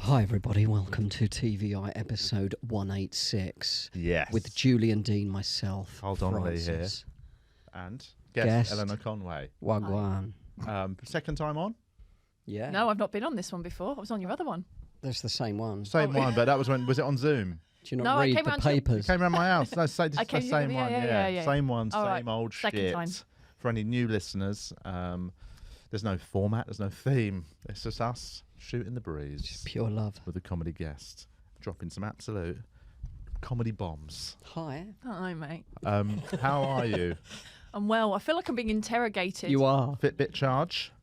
Hi everybody, welcome to TVI episode 186. Yes. With Julian Deane, myself, Donnelly here. And guest Eleanor Conway. Wagwan. Second time on? Yeah. No, I've not been on this one before. I was on your other one. That's the same one. Same one, but that was when, was it on Zoom? Do you not read the papers? Came around my house. No, same one. Yeah. Same one, All same right. old Second shit. time. For any new listeners, there's no format, there's no theme. It's just us shooting the breeze. Just pure love. With a comedy guest. Dropping some absolute comedy bombs. Hi. Hi, mate. How are you? I'm well. I feel like I'm being interrogated. You are. Fitbit charge?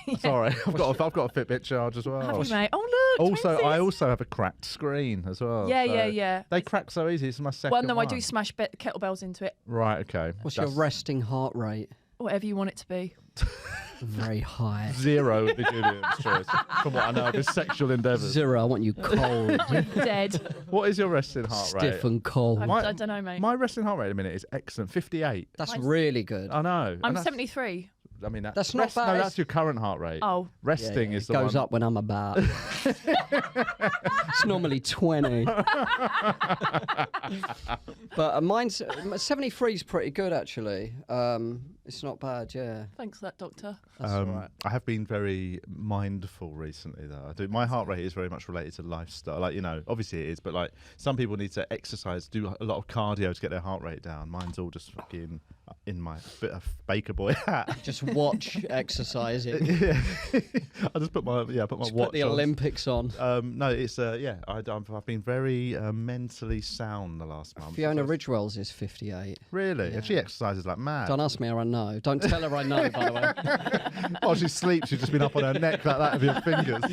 Yeah. Sorry, I've got a Fitbit charge as well. Have you, mate? Oh, look. Also, twinsies. I also have a cracked screen as well. Yeah. They crack so easy. It's my second Well, no, one. I do smash kettlebells into it. Right, okay. What's your resting heart rate? Whatever you want it to be. Very high. 0 would be Julian's choice, from what I know of his sexual endeavours. 0, I want you cold. Dead. What is your resting heart rate? Stiff and cold. I don't know, mate. My resting heart rate at the minute is excellent, 58. That's really good. I know. I'm 73. I mean, That's not bad. No, that's your current heart rate. Oh. Resting is the It goes one. up when I'm about. It's normally 20. But mine's 73 is pretty good, actually. It's not bad, yeah. Thanks for that, doctor. That's all right. I have been very mindful recently, though. My heart rate is very much related to lifestyle. Like, you know, obviously it is, but like some people need to exercise, do a lot of cardio to get their heart rate down. Mine's all just fucking in my bit of baker boy hat. Just watch exercising. Yeah. I just put my watch Put the on. Olympics on. No, it's I've been very mentally sound the last month. Fiona Ridgewell's is 58. Really? Yeah. And she exercises like mad. Don't ask me how I know. Don't tell her I know, by the way. While she sleeps, she's just been up on her neck like that with your fingers.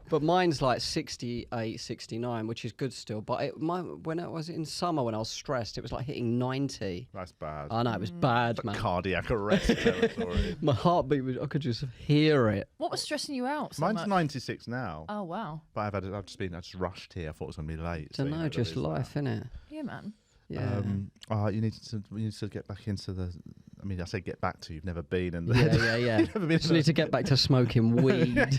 But mine's like 68, 69, which is good still. But when it was in summer, when I was stressed, it was like hitting 90. That's bad. I know, it was bad, man. Cardiac arrest territory. My heartbeat was, I could just hear it. What was stressing you out so Mine's much? 96 now. Oh, wow. But I just rushed here. I thought it was going to be late. Don't know, just life, innit? Yeah, man. Yeah. You need to get back into the. I mean, I say get back to. You've never been in. Yeah. You've never been Just need to get back to smoking weed. Back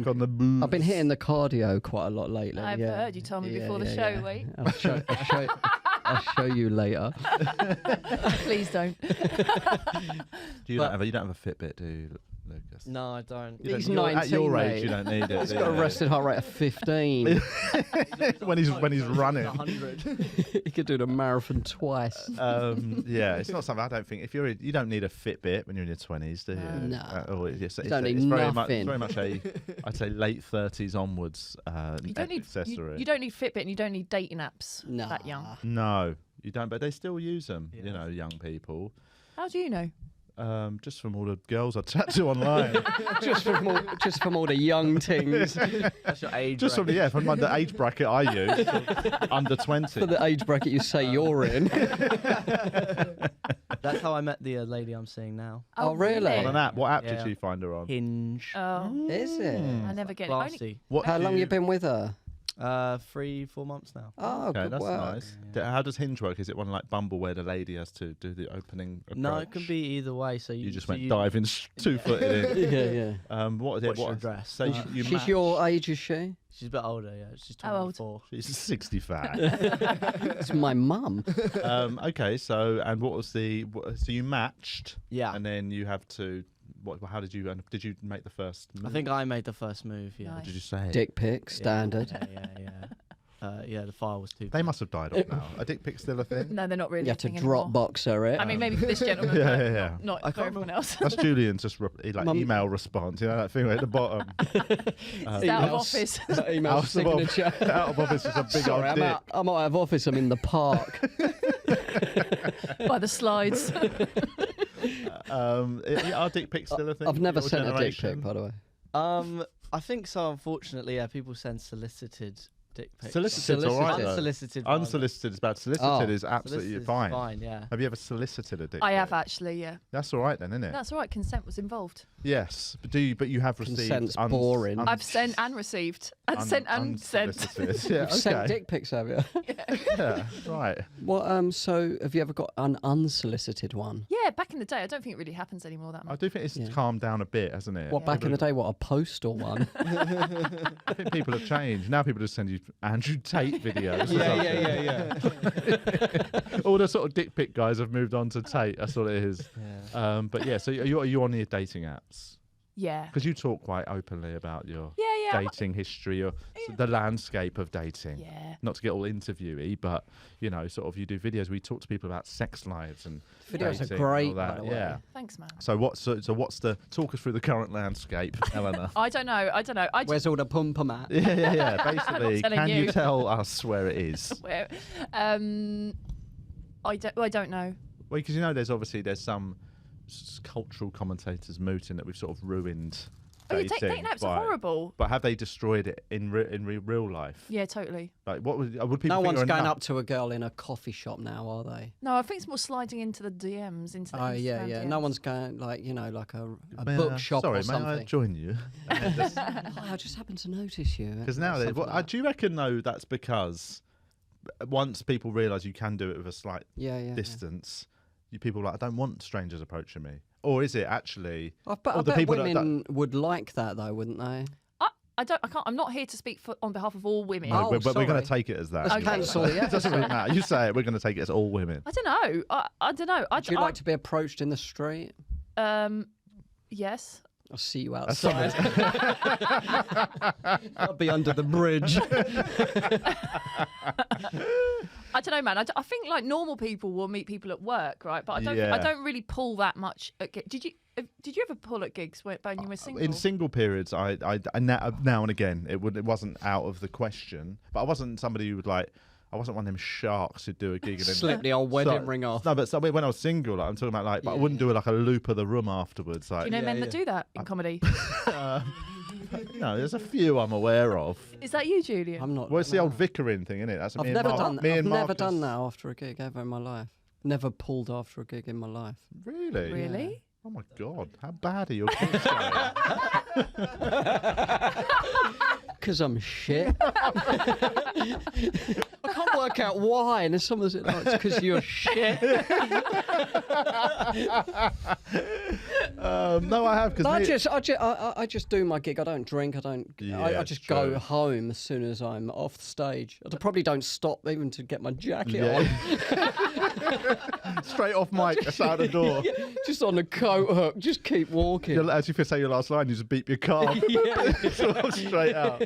on the booze. I've been hitting the cardio quite a lot lately. I've heard you told me before the show, wait. I'll show you later. Please don't. You don't have a Fitbit, do you, Lucas? No, I don't. He's You're 19, at your age, mate. you don't need it. He's got a rested heart rate of 15. when he's running. 100. He could do the marathon twice. Yeah, it's not something I don't think. You don't need a Fitbit when you're in your 20s, do you? No. It's don't need very nothing. very much I'd say late 30s onwards You don't need accessory. you don't need Fitbit and you don't need dating apps Nah. that young. No, you don't. But they still use them. Yeah. You know, young people. How do you know? Just from all the girls I chat to online. just from all the young things. That's your age. Just from the age bracket I use, under 20. For the age bracket you say you're in. That's how I met the lady I'm seeing now. Oh, really? On an app. What app Yeah. did you find her on? Hinge. Oh, Is it? I never get it. Only, Classy. How long you been with her? 3-4 months now. Oh, Okay, good that's work. nice. How does Hinge work? Is it one like Bumble where the lady has to do the opening approach? No, it can be either way. So You just so went diving 2-footed in. Yeah. What is it? What's your address? So you She's match. your age, is she? She's a bit older. Yeah, she's How old? 24. She's 65. It's my mum. Okay, so and what was so you matched? Yeah. And then you have to. How did you make the first move? I think I made the first move. Yeah. Nice. What did you say? Dick pic, standard. Yeah, the file was too. They must have died off now. Are dick pics still a thing? no, they're not really. You a have to thing drop anymore. boxer it. I mean, maybe for this gentleman, Yeah, but yeah, yeah. not I for can't everyone else. That's Julian's just Mum- email response. You know that thing right at the bottom. It's out of office. Email Out of signature. Out of office is a big Sorry, old dick. I'm out of office. I'm in the park. By the slides. Are dick pics still a thing? I've never Your sent a dick generation? pic, by the way. I think so. Unfortunately, yeah, people send solicited dick pics. Solicited's all right, though. Unsolicited. Unsolicited is bad. Solicited is absolutely Solicited is fine. fine, yeah. Have you ever solicited a dick I have pic? actually, yeah. That's all right then, isn't it? That's all right. Consent was involved. Yes, but you have received Consent's boring. I've sent and received. And sent and sent. unsolicited. Yeah, You've sent okay. dick pics, have you? Yeah, right. Well, so have you ever got an unsolicited one? Yeah, back in the day, I don't think it really happens anymore that I much. do think it's Yeah. calmed down a bit, hasn't it? What, back in the day, what, a postal one? I think people have changed. Now people just send you Andrew Tate videos. or something. All the sort of dick pic guys have moved on to Tate. That's what it is. Yeah. But yeah, so are you on your dating apps? Yeah. Because you talk quite openly about your Yeah. dating history or the landscape of dating. Yeah. Not to get all interviewy, but you know, sort of you do videos where you talk to people about sex lives and Videos dating are and great, all that. by the way. Yeah. Thanks, man. So what's the talk us through the current landscape, Eleanor? I don't know. Where's all the pumper at? yeah. Basically, telling can you you. tell us where it is? Where, I don't know. Well, because you know, there's some cultural commentators mooting that we've sort of ruined Oh, yeah, dating. dating apps are by- horrible. But have they destroyed it in real life? Yeah, totally. Like, what would people? No think one's you're a going nut? up to a girl in a coffee shop now, are they? No, I think it's more sliding into the DMs, into the Oh, yeah, Instagram yeah. DMs. No one's going, like, you know, like a May I- bookshop sorry, or may I something. join you? Oh, I just happened to notice you. Because now, Something like that. do you reckon though that's because once people realise you can do it with a slight yeah. distance, people are like, I don't want strangers approaching me, or is it actually? I or the bet people that- women would like that, though, wouldn't they? I can't. I'm not here to speak on behalf of all women. No, Oh, but we're going sorry. to take it as that. Let's Okay. cancel the It doesn't really matter. You say it. We're going to take it as all women. I don't know. I don't know. Would you like to be approached in the street? Yes. I'll see you That's outside. I'll be under the bridge. I don't know, man. I think like normal people will meet people at work, right? But I don't. Yeah. I don't really pull that much at gigs. Did you ever pull at gigs when you were single? In single periods, I now and again it wasn't out of the question, but I wasn't somebody who would like. I wasn't one of them sharks who'd do a gig and then Slip the old wedding ring off. No, but when I was single, like, I'm talking about like, but I wouldn't do like a loop of the room afterwards. Like, Do you know men that do that in comedy? no, there's a few I'm aware of. Is that you, Julian? I'm not. Well, it's the old vicaring thing, isn't it? That's I've me and never Mark- done. me I've and never Marcus- done that after a gig ever in my life. Never pulled after a gig in my life. Really? Really? Oh my god, how bad are your gigs going? Because I'm shit. I can't work out why. And then someone's like, it's because you're shit. No, I have because I just do my gig. I don't drink. I Yeah, just true. go home as soon as I'm off the stage. I probably don't stop even to get my jacket Yeah. straight off mic, that's out the door. on. Just on the coat hook. Just keep walking. As you say your last line, you just beep your car. Sort of straight out.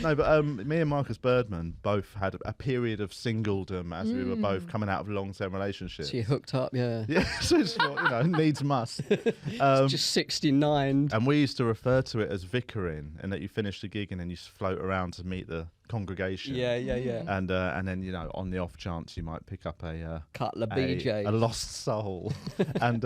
No, but me and Marcus Birdman both had a period of singledom as we were both coming out of long-term relationships. So you hooked up, yeah. Yeah, so it's what, needs must. Just 69. And we used to refer to it as vicaring, and that you finish the gig and then you float around to meet the congregation. Yeah. And then on the off chance you might pick up a Couple of BJs. a lost soul, and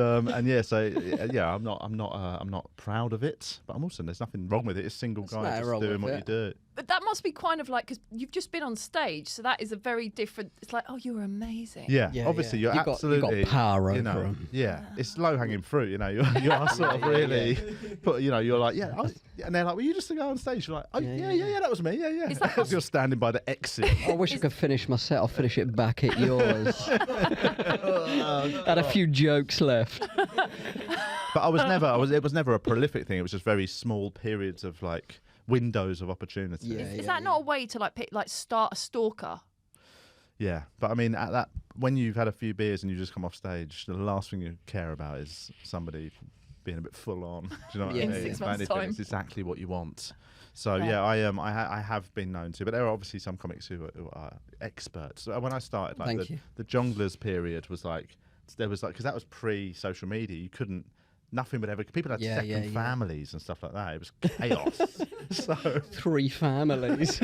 yeah, so yeah, I'm not proud of it, but I'm also there's nothing wrong with it. It's single There's guy nothing just wrong doing with what it. you do. But that must be kind of like, because you've just been on stage, so that is a very different. It's like, oh, you were amazing. Yeah, Yeah, obviously yeah. you're absolutely you got power over you know, 'em. yeah, it's low hanging fruit. You are sort of really, but you're like and they're like, were you just to go on stage? You're like, oh yeah, that was me, yeah. Is that As you're standing by the exit. I wish I could finish my set. I'll finish it back at yours. Had a few jokes left. But it was never a prolific thing. It was just very small periods of like windows of opportunity. Yeah. Is that not a way to start a stalker? Yeah, but I mean, when you've had a few beers and you just come off stage, the last thing you care about is somebody being a bit full on. Do you know what Yeah. I In mean? 6 If months' anything, time. it's exactly what you want. So Yeah. I have been known to, but there are obviously some comics who are experts. So when I started, like Thank you. the Jongleurs period was like because that was pre-social media. You couldn't. Nothing would ever. People had second families and stuff like that. It was chaos. So 3 families.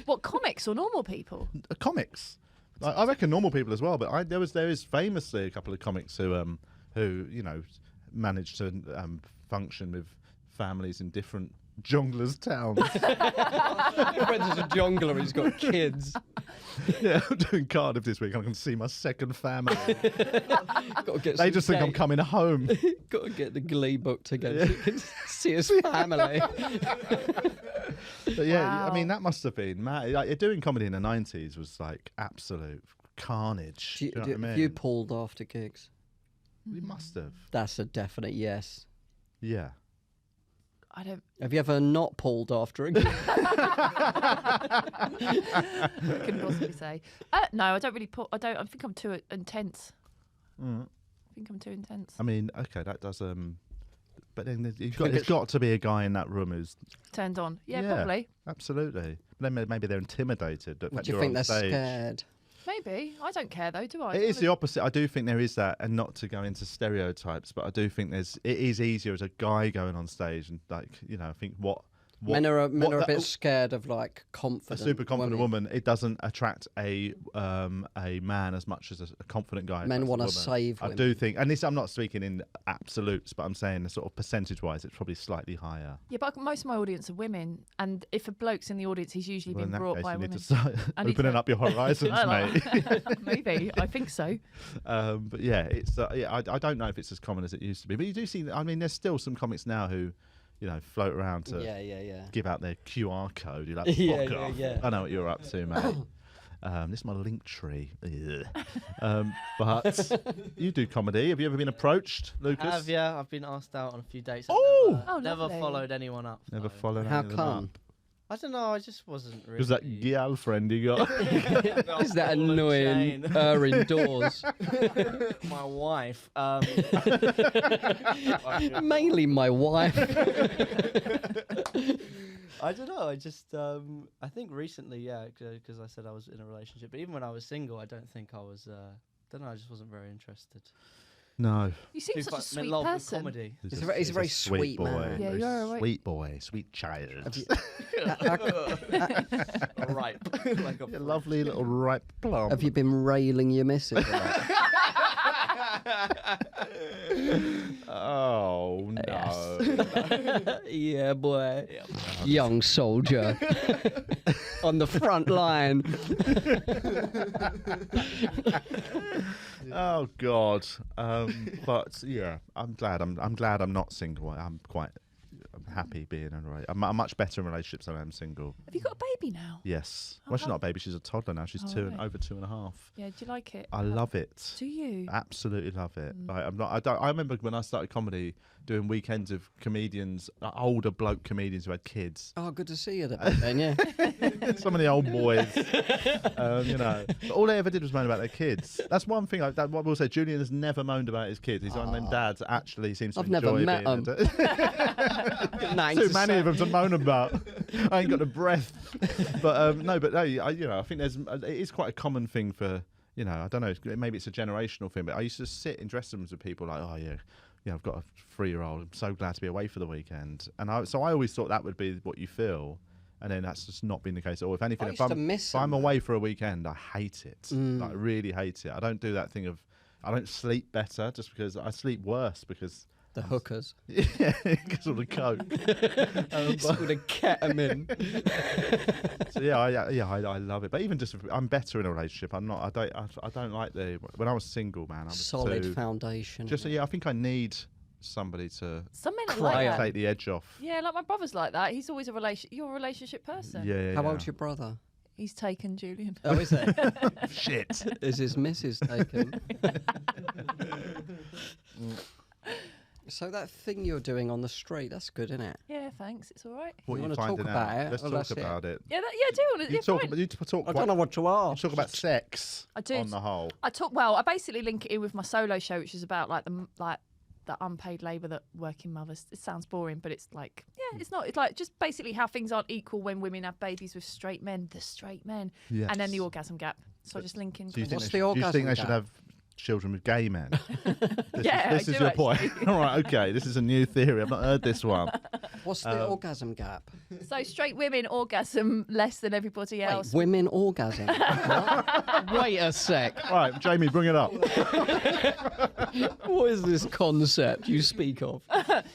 What, comics or normal people? comics. I reckon normal people as well, but there is famously a couple of comics who managed to function with families in different Jonglers Town. Your friend's a jongler. He's got kids. Yeah, I'm doing Cardiff this week. I can see my second family. Got to get They some just think I'm gay- coming home. Got to get the Glee book together so you can see his family. But yeah, I Wow. mean, that must have been mad. Like, doing comedy in the 90s was like absolute carnage. Do you know what I mean? Have you pulled after gigs? You must have. That's a definite yes. Yeah. I don't. Have you ever not pulled after a gig? I couldn't possibly say. No, I don't really put. I don't. I think I'm too intense. Mm. I think I'm too intense. I mean, okay, that does. But then there's got to be a guy in that room who's Turned on. Yeah, Yeah. probably. absolutely. Then maybe they're intimidated. That Would you you're think on they're stage. scared? Maybe. I don't care though, do I? It is the opposite. I do think there is that, and not to go into stereotypes, but I do think it is easier as a guy going on stage, and like, you know, I think what Men are a what bit scared of like a confident. super confident woman. It doesn't attract a man as much as a confident guy. Men want to save I women. do think, and this I'm not speaking in absolutes, but I'm saying sort of percentage-wise, it's probably slightly higher. Yeah, but most of my audience are women, and if a bloke's in the audience, he's usually Well, in been that brought case, by you need women. to start I need opening to- up your horizons, mate. Maybe. I think so. But yeah, it's I don't know if it's as common as it used to be, but you do see. I mean, there's still some comics now who, you know, float around to Yeah. give out their QR code. You're like, fuck Yeah, yeah, off. yeah. I know what you're up to, mate. This is my link tree. But you do comedy. Have you ever been approached, Lucas? Have, yeah. I've been asked out on a few dates. I've Oh! Oh, never lovely. followed anyone up. Never so- followed How any of them come? up. I don't know. I just wasn't really. Was that girlfriend you got? Is that Ball and annoying? chain. Her indoors. My wife. Mainly my wife. I don't know. I just, I think recently, yeah, because I said I was in a relationship. But even when I was single, I don't think I was. Don't know. I just wasn't very interested. No. You seem Too such a in sweet love with person. comedy. He's a very sweet boy. man. Yeah, Very you're a sweet boy, sweet child. Ripe. Like a A lovely little ripe plum. Have you been railing your missus? a lot? Oh no. Yeah, boy. Yeah. Young soldier on the front line. Oh God. But yeah, I'm glad I'm not single. I'm happy being in a relationship. I'm much better in relationships than I am single. Have you got a baby now? Yes. Oh, Well, she's how- not a baby. She's a toddler now. She's Oh, two and right. over 2.5. Yeah, do you like it? I love it. Do you? Absolutely love it. Mm. Like, I remember when I started comedy, doing weekends of comedians, older bloke comedians who had kids. Oh, good to see you then, yeah. Some of the old boys, you know. But all they ever did was moan about their kids. That's one thing. What we'll say, Julian has never moaned about his kids. He's one of them dads that actually seems to I've enjoy never met being Too many of them to moan about. I ain't got the breath. But no, I think it is quite a common thing for, you know, I don't know, maybe it's a generational thing, but I used to sit in dressing rooms with people like, oh yeah, I've got a 3-year-old. I'm so glad to be away for the weekend. And so I always thought that would be what you feel. And then that's just not been the case at all. If anything, I if used to miss I'm them. away for a weekend, I hate it. Mm. Like, I really hate it. I don't do that thing of, I don't sleep better just because I sleep worse because The hookers. yeah, because of the coke. All the ketamine. So yeah, I love it. But even just, I'm better in a relationship. I'm not. I don't like when I was single, man. I was Solid too, foundation. Just I think I need somebody to Some men are Cry like out. that. take the edge off. Yeah, like my brother's like that. He's always you're a relationship person. Yeah. How old's your brother? He's taken Julian. Oh, is it? Shit. Is his missus taken? So that thing you're doing on the street, that's good, isn't it? Yeah, thanks. It's all right. What You are you wanna talk finding about out? it? Let's Well, talk that's it. about it. Yeah, I do want to. You Yeah, talk fine. about. You talk. I don't know what to ask. Talk about sex. I do. On the whole. I basically link it in with my solo show, which is about the unpaid labour that working mothers. It sounds boring, but it's like, yeah, it's not. It's like just basically how things aren't equal when women have babies with straight men, the straight men, Yes. and then the orgasm gap. So I just link in. Do you think What's they the should, do you think orgasm they should gap? have children with gay men? Yeah, this I is do your point. actually. All right, okay. This is a new theory. I've not heard this one. What's the orgasm gap? So straight women orgasm less than everybody else. Wait, women orgasm? What? Wait a sec. Right, Jamie, bring it up. What is this concept you speak of?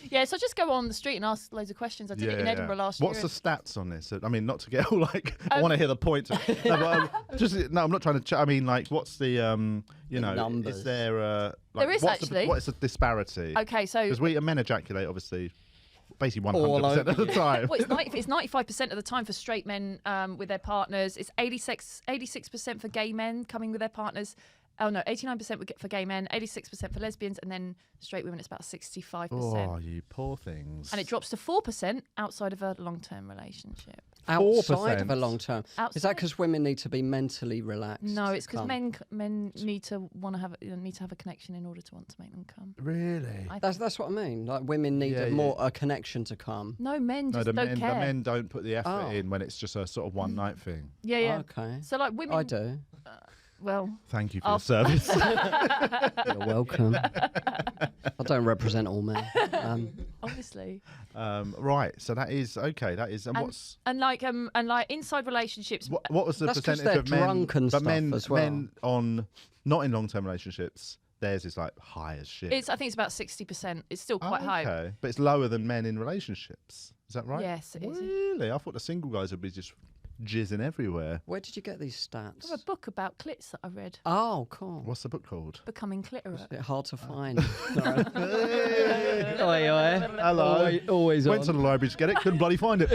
Yeah, so I just go on the street and ask loads of questions. I did it in Edinburgh last What's year. the stats on this? I mean, not to get all like, I want to hear the points. No, but, I'm not trying to. I mean, like, what's the numbers. Is there There is actually. what is the disparity? Okay, so Because men ejaculate obviously, basically All 100% of the time. well, it's 95% of the time for straight men with their partners. It's 86% for gay men coming with their partners. Oh no, 89% for gay men, 86% for lesbians, and then straight women it's about 65%. Oh, you poor things. And it drops to 4% outside of a long-term relationship. Outside 4%? of a long term. Is that Outside? because women need to be mentally relaxed? No, it's because Come. men need to have a connection in order to want to make them come. Really? That's what I mean. Like women need a connection to come. No, men No, just don't care. the men don't put the effort Oh. in when it's just a sort of one night thing. Yeah, yeah. Okay. So like women, I do. Well, Thank you for your service. You're welcome. I don't represent all men. obviously. Right, so that is okay. That is, and what's and like inside relationships. what was the That's 'cause percentage they're of men? drunk and but stuff men, as well. men on not in long-term relationships, theirs is like high as shit. I think it's about 60%. It's still quite Oh, high. okay, but it's lower than men in relationships. Is that right? Yes, it is. Really? I thought the single guys would be just jizzing everywhere. Where did you get these stats? I have a book about clits that I read. Oh, cool. What's the book called? Becoming clitorate. Is it hard to find? Sorry. Oi, oi. Hello. Always Went to the library to get it, couldn't bloody find it.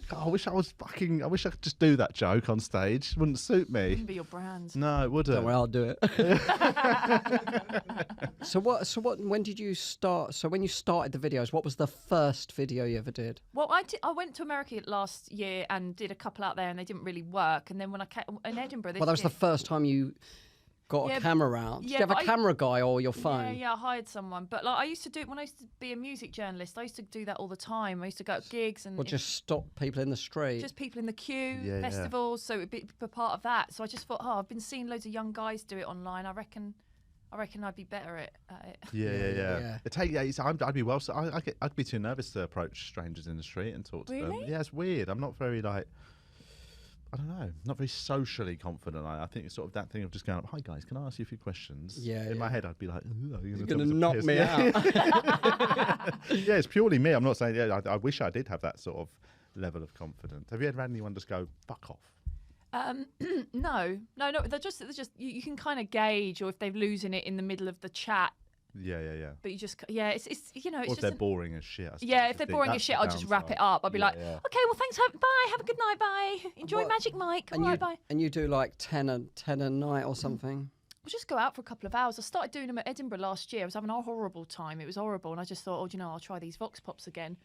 God, I wish I could just do that joke on stage. Wouldn't suit me. Wouldn't be your brand. No, it wouldn't. Don't worry, I'll do it. So what? When did you start? So when you started the videos, what was the first video you ever did? Well, I went to America last year and did a couple out there, and they didn't really work. And then when I came in Edinburgh, Well, that was the first time you got Yeah, a camera out. Did yeah, you have but a I- camera guy or your phone? Yeah, I hired someone. But like I used to do when I used to be a music journalist. I used to do that all the time. I used to go to gigs and Or just stop people in the street? just people in the queue, Yeah, yeah. festivals. So it'd be a part of that. So I just thought, I've been seeing loads of young guys do it online. I reckon I'd be better at it. Yeah. I'd be I'd be too nervous to approach strangers in the street and talk to them. Really? Yeah, it's weird. I'm not very I don't know, not very socially confident. I think it's sort of that thing of just going up, hi guys, can I ask you a few questions? Yeah, In my yeah. head, I'd be like, You're going to knock me out. Yeah, it's purely me. I'm not saying, I wish I did have that sort of level of confidence. Have you ever had anyone just go, fuck off? No. They're just you can kind of gauge, or if they're losing it in the middle of the chat. Yeah. But you just it's it's Or if just they're boring as shit. I suppose, yeah, is if they're the- boring as that's shit, the I'll just wrap it downside. up. I'll be Yeah, like, yeah. okay, well, thanks, bye, have a good night, bye. Enjoy What- Magic Mike, And all you, right, bye. and you do like 10 a night or something? We'll just go out for a couple of hours. I started doing them at Edinburgh last year. I was having a horrible time. It was horrible, and I just thought, I'll try these Vox Pops again.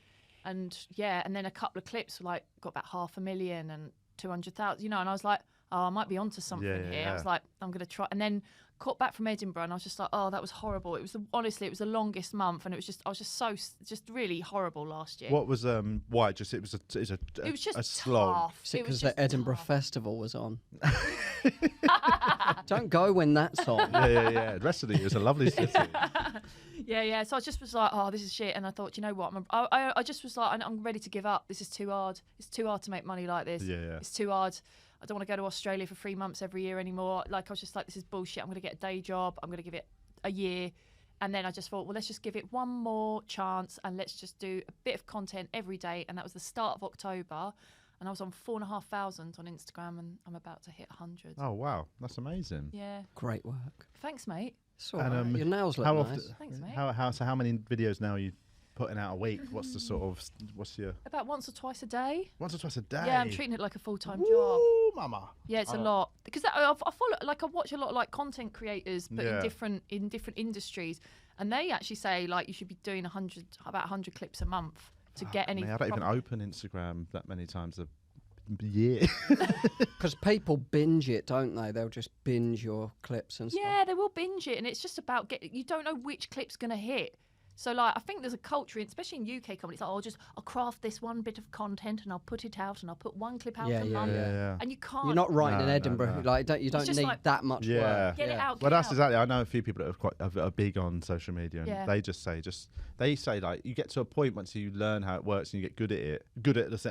And yeah, and then a couple of clips got about 500,000 and 200,000, and I was like, I might be onto something Yeah, here. I was yeah. like, I'm gonna try, and then got back from Edinburgh, and I was just like, that was horrible. It was honestly, it was the longest month, and I was just really horrible last year. What was why? Just it was It was just a slog. tough. Is it It was because the just Edinburgh tough. Festival was on? Don't go when that's on. Yeah. The rest of the year is a lovely city. Yeah. So I just was like, this is shit. And I thought, you know what? I just was like, I'm ready to give up. This is too hard. It's too hard to make money like this. Yeah. It's too hard. I don't want to go to Australia for 3 months every year anymore. Like, I was just like, this is bullshit. I'm going to get a day job. I'm going to give it a year. And then I just thought, well, let's just give it one more chance and let's just do a bit of content every day. And that was the start of October. And I was on 4,500 on Instagram, and I'm about to hit 100. Oh wow, that's amazing. Yeah. Great work. Thanks, mate. It's all And, right. Your nails look how nice. often? Thanks, mate. How many videos now are you putting out a week? What's the sort of what's your About once or twice a day. once or twice a day? Yeah, I'm treating it like a full-time job. Ooh, mama. Yeah, it's a Oh. lot because I follow, like, I watch a lot of like content creators, but Yeah. in different industries, and they actually say like you should be doing about 100 clips a month to get any. I don't even proper- open Instagram that many times a year. Because people binge it, don't they? They'll just binge your clips and stuff. Yeah, they will binge it, and it's just about you don't know which clip's gonna hit. So, like, I think there's a culture, especially in UK comedy, it's like, I'll craft this one bit of content and I'll put it out and I'll put one clip out a month. Yeah. And you can't. You're not writing in No, Edinburgh. no. Like, you don't just need like- that much work. Get it out. Well, get that's it out. exactly. I know a few people that are big on social media, and Yeah. they just say like you get to a point once you learn how it works and you get good at it,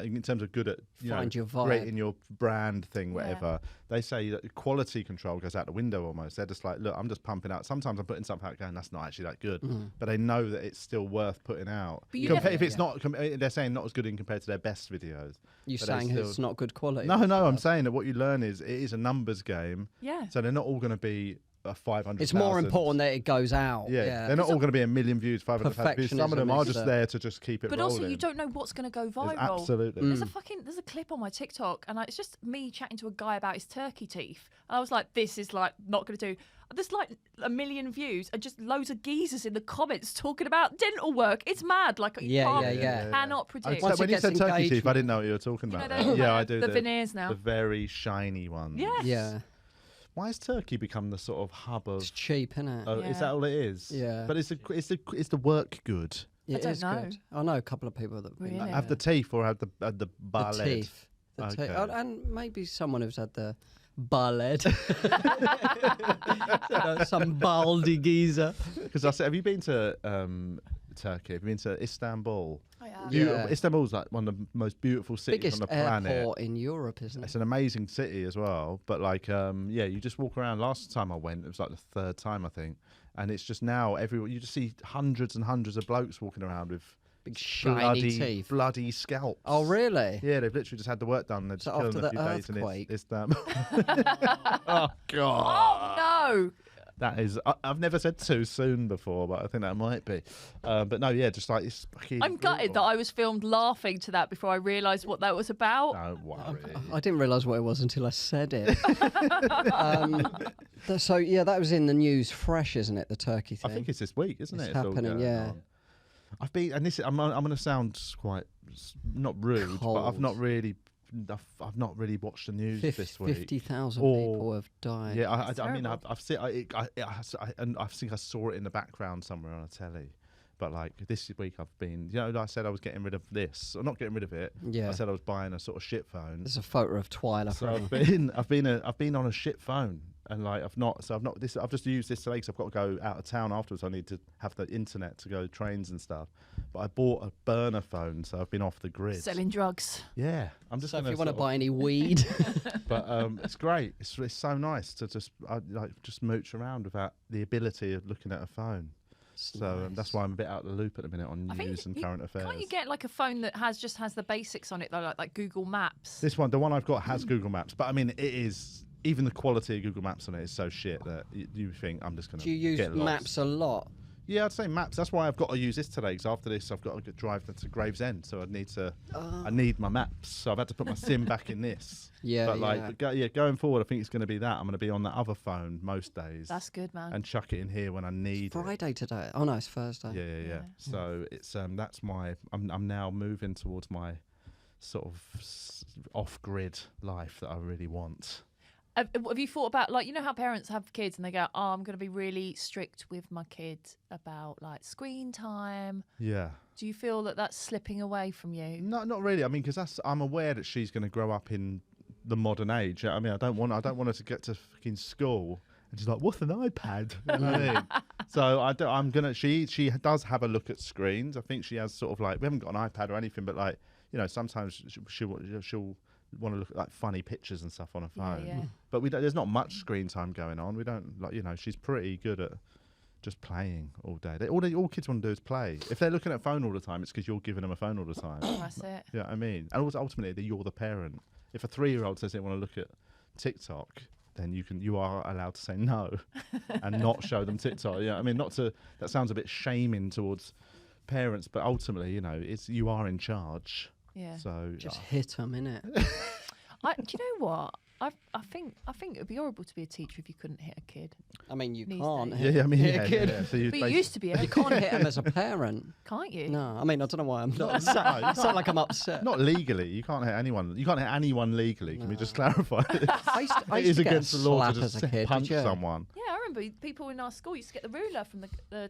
in terms of good at Find your vibe. creating your brand thing, Yeah. whatever. They say that quality control goes out the window almost. They're just like, look, I'm just pumping out. Sometimes I'm putting something out going, that's not actually that good, but they know that it's still worth putting out. But you never- if it's not, they're saying not as good in compared to their best videos. You But saying it's it's not good quality? No, I'm saying that what you learn is it is a numbers game. Yeah. So they're not all going to be 500. It's more important that it goes out. Yeah, they're not all going to be 1 million views, 500,000 views. Some of them Perfectionism are is just the- there to just keep it But rolling. also, you don't know what's going to go viral. Absolutely. There's a clip on my TikTok, and it's just me chatting to a guy about his turkey teeth. And I was like, this is like not going to do. There's like 1 million views and just loads of geezers in the comments talking about dental work. It's mad. Like you cannot predict. Once When it you gets said turkey teeth, I engagement. didn't know what you were talking You know about. those, Yeah, like, I do. the veneers now. The very shiny ones. Yes. Yeah. Why has Turkey become the sort of hub of? It's cheap, isn't it? Oh, is Yeah. that all it is? Yeah. But is the work good? It don't is know. good. I know a couple of people that Really? Have the teeth or have the the ballet? teeth. The Okay. teeth. And maybe someone who's had the ballet. Some baldy geezer. Because I said, have you been to Turkey? Have you been to Istanbul? I have. Yeah. Istanbul's like one of the most beautiful cities Biggest on the planet. airport in Europe, isn't it? It's an amazing city as well. But like, you just walk around. Last time I went, it was like the third time I think, and it's just now everywhere you just see hundreds and hundreds of blokes walking around with Big shiny teeth. bloody scalps. Oh, really? Yeah, they've literally just had the work done. They've So just killed after them a the few days, and earthquake? it's oh god. Oh no! That is, I've never said too soon before, but I think that might be. But no, yeah, just like it's fucking. I'm gutted that brutal. I was filmed laughing to that before I realised what that was about. Don't worry. I didn't realise what it was until I said it. So yeah, that was in the news, fresh, isn't it? The turkey I thing. think it's this week, isn't It's it? all happening, going yeah. on. I've been, and this I'm going to sound quite not rude, but I've Cold. not really watched the news this week. 50,000 Or- people have died. Yeah, That's I mean, terrible. I've seen, and I think I saw it in the background somewhere on a telly. But like this week, I've been, I said I was getting rid of this, or not getting rid of it. Yeah. I said I was buying a sort of shit phone. There's a photo of Twyla. So from I've been on a shit phone, and like I've just used this today because I've got to go out of town afterwards. I need to have the internet to go trains and stuff. But I bought a burner phone, so I've been off the grid. Selling drugs. Yeah, I'm just. So if gonna you want to sort of- buy any weed, but it's great. It's so nice to just just mooch around without the ability of looking at a phone. So that's why I'm a bit out of the loop at the minute on I think news and you- current affairs. Can't you get like a phone that just has the basics on it though, like Google Maps? The one I've got has Google Maps, but I mean it is even the quality of Google Maps on it is so shit that you think I'm just going to do you use get lost. maps a lot? Yeah, I'd say maps. That's why I've got to use this today. Because after this, I've got to drive to Gravesend, so I need my maps. So I've had to put my SIM back in this. Yeah, but yeah. going forward, I think it's going to be that. I'm going to be on the other phone most days. That's good, man. And chuck it in here when I need it. Friday today. Oh no, it's Thursday. Yeah. So it's that's my. I'm now moving towards my sort of off-grid life that I really want. Have you thought about, like, you know how parents have kids and they go, oh, I'm going to be really strict with my kid about like screen time? Yeah. Do you feel that that's slipping away from you? No, not really. I mean, because I'm aware that she's going to grow up in the modern age. I mean, I don't want her to get to fucking school and she's like, "What's an iPad?" You know what I mean? So I'm gonna. She does have a look at screens. I think she has sort of like, we haven't got an iPad or anything, but like, sometimes she'll want to look at like funny pictures and stuff on a phone. Yeah. But there's not much screen time going on. We don't she's pretty good at just playing all day. All kids want to do is play. If they're looking at a phone all the time, it's because you're giving them a phone all the time. That's it. You know what I mean? And also ultimately, you're the parent. If a 3-year-old says they want to look at TikTok, then you are allowed to say no and not show them TikTok. Yeah, I mean, that sounds a bit shaming towards parents, but ultimately, you are in charge. Yeah. So Just hit them, innit? Do you know what? I think it would be horrible to be a teacher if you couldn't hit a kid. I mean, you These can't. days. yeah, I mean, hit yeah, a kid. yeah. So you But you used to be able You can't hit them as a parent. can't you? No, I mean, I don't know why I'm not. No, you It's not can't. like I'm upset. not legally. You can't hit anyone. You can't hit anyone legally. Can we just clarify this? I It used is to get against a the law to slap just as a kid. punch did you? someone. Yeah, I remember remember people in our school used to get the ruler from the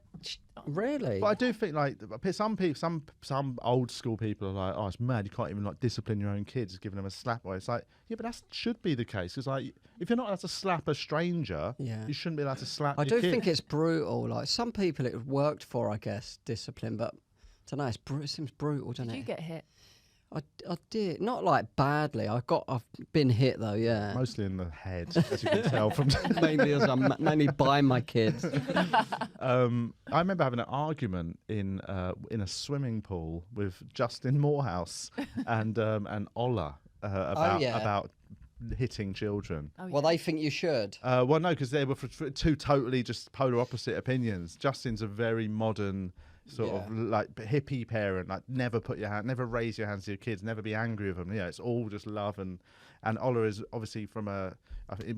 Really? But I do think like some people, some old school people are like, oh, it's mad. You can't even like discipline your own kids, giving them a slap. Away. It's like, yeah, but that should be the case because like if you're not allowed to slap a stranger, Yeah. you shouldn't be allowed to slap. I your do kid. think it's brutal. Like some people, it worked for, I guess, discipline, but I don't know. It seems brutal, doesn't Did it? you get hit? I did not like badly. I've been hit though. Yeah. Mostly in the head, as you can tell from. mainly by my kids. I remember having an argument in a swimming pool with Justin Morehouse and Ola about hitting children. Oh, Well, they think you should. Well, no, because they were for two totally just polar opposite opinions. Justin's a very modern sort of like hippie parent, like never raise your hands to your kids, never be angry with them. Yeah, it's all just love. And Ola is obviously from a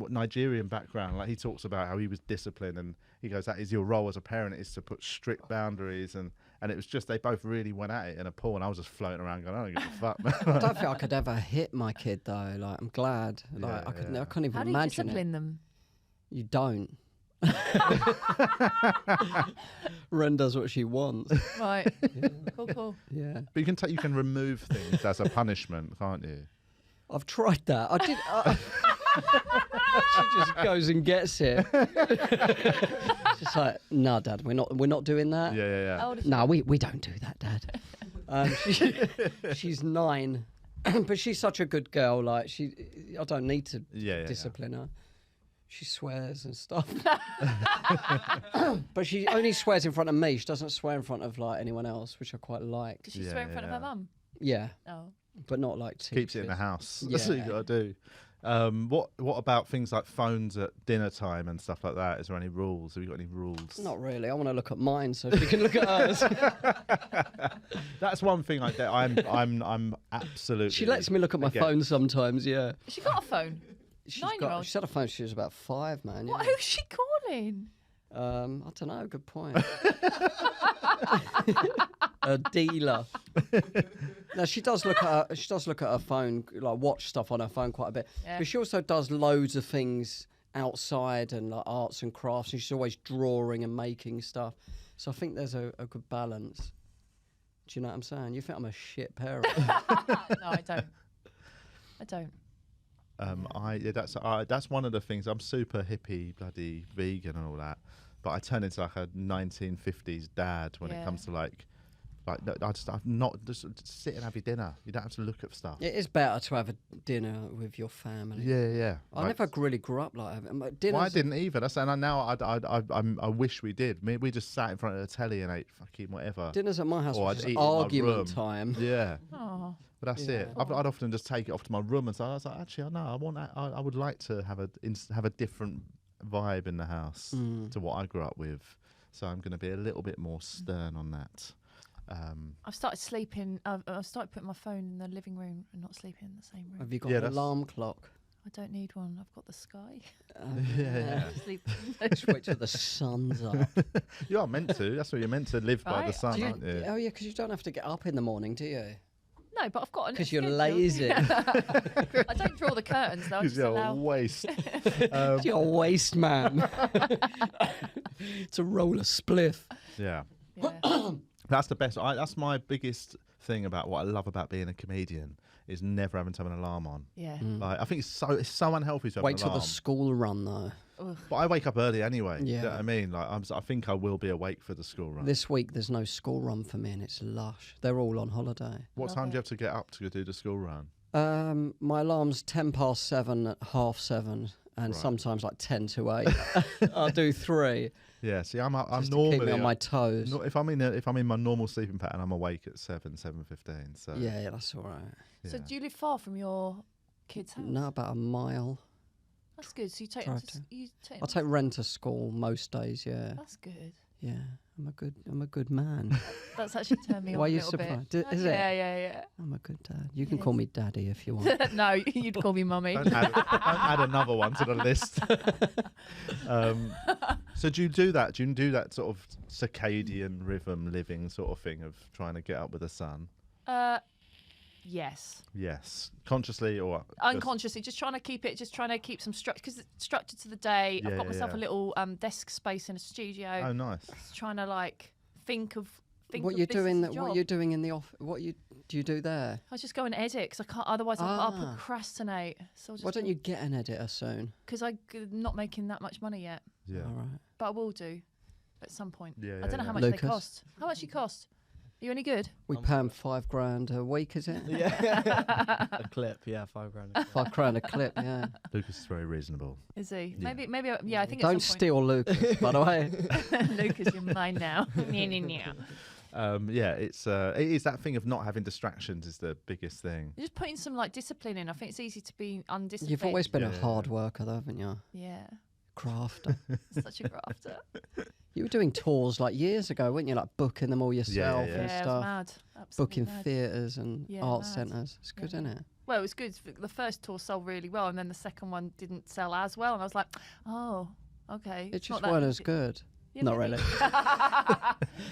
Nigerian background. Like he talks about how he was disciplined, and he goes, that is your role as a parent, is to put strict boundaries. And it was just, they both really went at it in a pool, and I was just floating around going, I don't give a fuck, man. I don't think I could ever hit my kid though. Like I'm glad. Like I couldn't even How do you imagine discipline it. them? You don't. Ren does what she wants. Right. Cool. Yeah. But you can remove things as a punishment, can't you? I've tried that. I did. She just goes and gets it. It's just like, no, Dad, we're not doing that. Yeah. How old is she? No, we don't do that, Dad. She's 9, but she's such a good girl. Like I don't need to discipline her. She swears and stuff. But she only swears in front of me. She doesn't swear in front of like anyone else, which I quite like. Does she swear in front of her mum? Yeah, Oh. but not like Keeps it in the teachers. house. That's what you Yeah. got to do. What about things like phones at dinner time and stuff like that? Is there any rules? Have you got any rules? Not really. I want to look at mine so she can look at hers. That's one thing I get. I'm absolutely. She lets me look at my again. phone sometimes. Yeah. Has she got a phone? She's 9-year-old? She had a phone. She was about 5, man. What? Yeah. Who's she calling? I don't know. Good point. A dealer. No, she does look at her phone, like watch stuff on her phone quite a bit. Yeah. But she also does loads of things outside and like arts and crafts. And she's always drawing and making stuff. So I think there's a good balance. Do you know what I'm saying? You think I'm a shit parent? No, I don't. That's one of the things. I'm super hippie, bloody vegan and all that, but I turn into like a 1950s dad when it comes to like no, I'm not just sit and have your dinner. You don't have to look at stuff. It is better to have a dinner with your family. Yeah. I never really grew up like that. Dinners, Well, I didn't either. I wish we did. We just sat in front of the telly and ate fucking whatever. Dinners at my house Or was I'd just eat in my argument room. time. Yeah. Oh. But that's it. Yeah. I'd often just take it off to my room and say, I was like, actually, no, I would like to have a different vibe in the house to what I grew up with. So I'm going to be a little bit more stern on that. I've started sleeping. I've started putting my phone in the living room and not sleeping in the same room. Have you got Yeah, an that's- alarm clock? I don't need one. I've got the sky. Yeah. Sleep. Just wait till the sun's up. You are meant to. That's what you're meant to live by the Right. sun, Do you- aren't you? Oh yeah, because you don't have to get up in the morning, do you? No, but I've got an. Because you're schedule. lazy. I don't draw the curtains though. I Because just you're a allow. waste. You're a waste man. To roll a spliff. Yeah. Yeah. That's the best. That's my biggest thing about what I love about being a comedian is never having to have an alarm on. Yeah. Like I think it's so unhealthy to have Wait an till alarm. the school run though. But I wake up early anyway. Yeah. You know what I mean? Like I think I will be awake for the school run. This week there's no school run for me and it's lush. They're all on holiday. What Love time do it. you have to get up to do the school run? My alarm's 7:10 at 7:30, and Right. sometimes like 10 to 8. I'll do 3 Yeah. See, I'm just to normally keep me on my toes. if I'm in my normal sleeping pattern, I'm awake at 7:15. So Yeah, that's all right. So yeah. do you live far from your kids' house? No, about a mile. That's good. So you take Drive them to, to- you take. I take Ren to school most days. Yeah, That's good. yeah. I'm a good man. That's actually turned me on Why a are you little bit. surprised? Is it? Yeah. I'm a good dad. You can Yes. call me daddy if you want. No, you'd call me mummy. Don't add another one to the list. So do you do that? Do you do that sort of circadian rhythm living sort of thing of trying to get up with the sun? Yes. Yes, consciously or Unconsciously, just trying to keep some structure, because it's structured to the day. I've got myself a little desk space in a studio. Oh, nice. Just trying to like think of what of you're this doing. as a What job. you're doing in the office. Do you do there? I just go and edit because I can't. Otherwise, I'll procrastinate. So Why don't you get an editor soon? Because I'm not making that much money yet, Yeah. All right. but I will do at some point. Yeah, I don't know how much Lucas? they cost. How much you cost? Are you any good? We pay him $5,000 a week, is it? Yeah. A clip, yeah, $5 grand. $5,000 a clip, yeah. Lucas is very reasonable. Is he? Yeah. Maybe. Yeah, I think. Don't at some steal Lucas, by the way. point. Lucas, you're mine now. Yeah, it is that thing of not having distractions is the biggest thing. You're just putting some like discipline in. I think it's easy to be undisciplined. You've always been Yeah. a hard worker, though, haven't you? Yeah, Crafter. such a grafter. You were doing tours like years ago, weren't you? Like booking them all yourself yeah. and Yeah, it was stuff. mad. Absolutely Booking mad. theatres and Yeah, art mad. centres. It's good, Yeah. isn't it? Well, it was good. The first tour sold really well, and then the second one didn't sell as well. And I was like, oh, okay. It it's just not that weren't as easy. good. Yeah, Not maybe. really.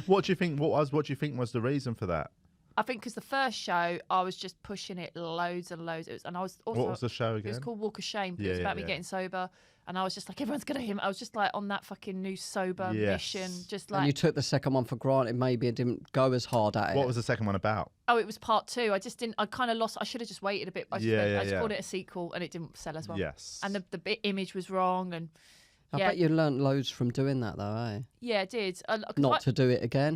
What do you think? What do you think was the reason for that? I think because the first show, I was just pushing it loads and loads. And I was also. What was the show It was again? called Walk of Shame. Yeah, it was yeah, about me yeah. getting sober. And I was just like, everyone's going to hear me. I was just like on that fucking new sober Yes. mission. Just And you like, took the second one for granted. Maybe it didn't go as hard at it. What was the second one about? oh, it was part 2. I just didn't, I kind of lost, I should have just waited a bit. I just, Yeah, I just yeah. called it a sequel and it didn't sell as well. Yes. And the image was wrong. And I yeah. bet you learnt loads from doing that, though, eh? yeah, it did. 'Cause Not to do it again.